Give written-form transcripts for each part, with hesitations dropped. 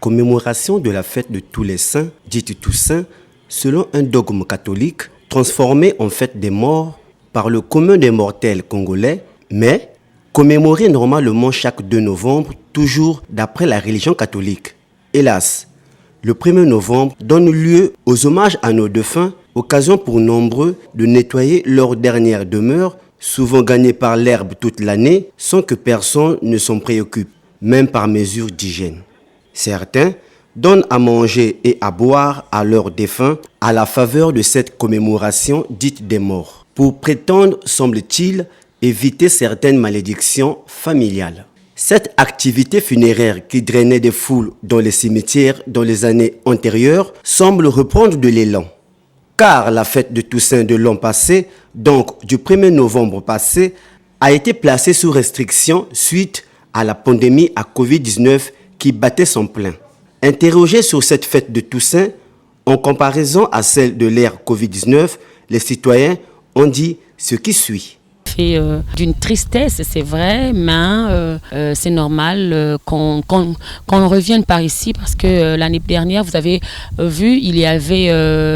commémoration de la fête de tous les saints, dite Toussaint, selon un dogme catholique, transformée en fête des morts par le commun des mortels congolais, mais commémorée normalement chaque 2 novembre, toujours d'après la religion catholique. Hélas, le 1er novembre donne lieu aux hommages à nos défunts, occasion pour nombreux de nettoyer leur dernière demeure, souvent gagnée par l'herbe toute l'année, sans que personne ne s'en préoccupe, même par mesure d'hygiène. Certains donnent à manger et à boire à leurs défunts à la faveur de cette commémoration dite des morts, pour prétendre, semble-t-il, éviter certaines malédictions familiales. Cette activité funéraire qui drainait des foules dans les cimetières dans les années antérieures semble reprendre de l'élan. Car la fête de Toussaint de l'an passé, donc du 1er novembre passé, a été placée sous restriction suite à la pandémie à Covid-19 qui battait son plein. Interrogés sur cette fête de Toussaint, en comparaison à celle de l'ère Covid-19, les citoyens ont dit ce qui suit. D'une tristesse, c'est vrai, mais c'est normal qu'on revienne par ici parce que l'année dernière, vous avez vu, il y avait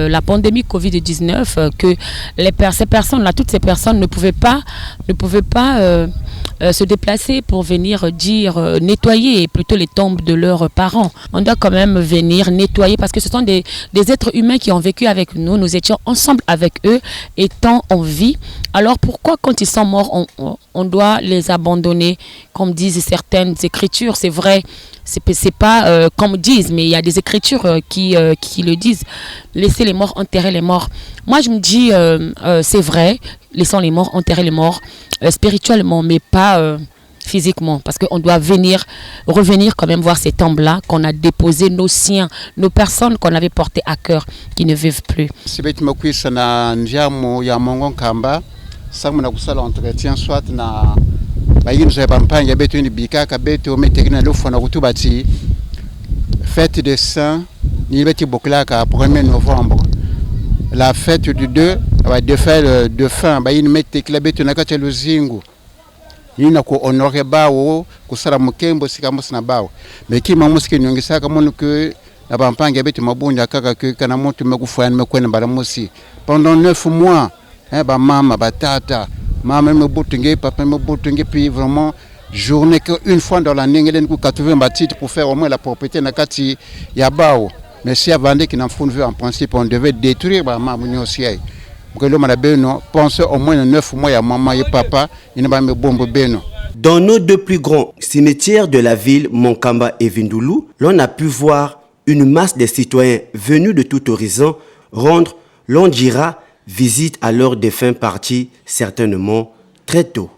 la pandémie Covid-19 que ces personnes-là, toutes ces personnes ne pouvaient pas se déplacer pour venir nettoyer plutôt les tombes de leurs parents. On doit quand même venir nettoyer parce que ce sont des êtres humains qui ont vécu avec nous. Nous étions ensemble avec eux, étant en vie. Alors pourquoi quand ils sont morts, on doit les abandonner, comme disent certaines écritures? C'est vrai, c'est pas comme disent, mais il y a des écritures qui le disent. Laissez les morts enterrer les morts. Moi je me dis, c'est vrai, laissons les morts enterrer les morts spirituellement, mais pas physiquement, parce qu'on doit revenir quand même voir ces tombes-là qu'on a déposées, nos siens, nos personnes qu'on avait portées à cœur, qui ne vivent plus. Sangu na kusala entretien soit na bayini zo bampanya beto ni bikaka beto metekina lofo na kutubati fête des saints ni beti boklaka 1er novembre, la fête du 2 ba de fin bayini metekila beto na kati luzingu ni na ko honorer bawo kusala mukembo sikamos na bawo mekima musiki nyongisaka monu que na bampanya beto mabunja kaka que kana moto mekufana mekwena balamusi pendant 9 mois. Ba maman, ba tata, maman me boutingue, papa me boutingue, puis vraiment journée qu'une fois dans l'année, il y a 80 titres pour faire au moins la propriété nakati yabao. Mais si avant qui n'en font en principe, on devait détruire ba maman aussi. Parce que l'homme a beno, pensez au moins 9 mois à maman et papa, il n'a pas me bombe beno. Dans nos 2 plus grands cimetières de la ville, Monkamba et Vindoulou, l'on a pu voir une masse de citoyens venus de tout horizon rendre, l'on dira, visite à leurs défunts partis certainement très tôt.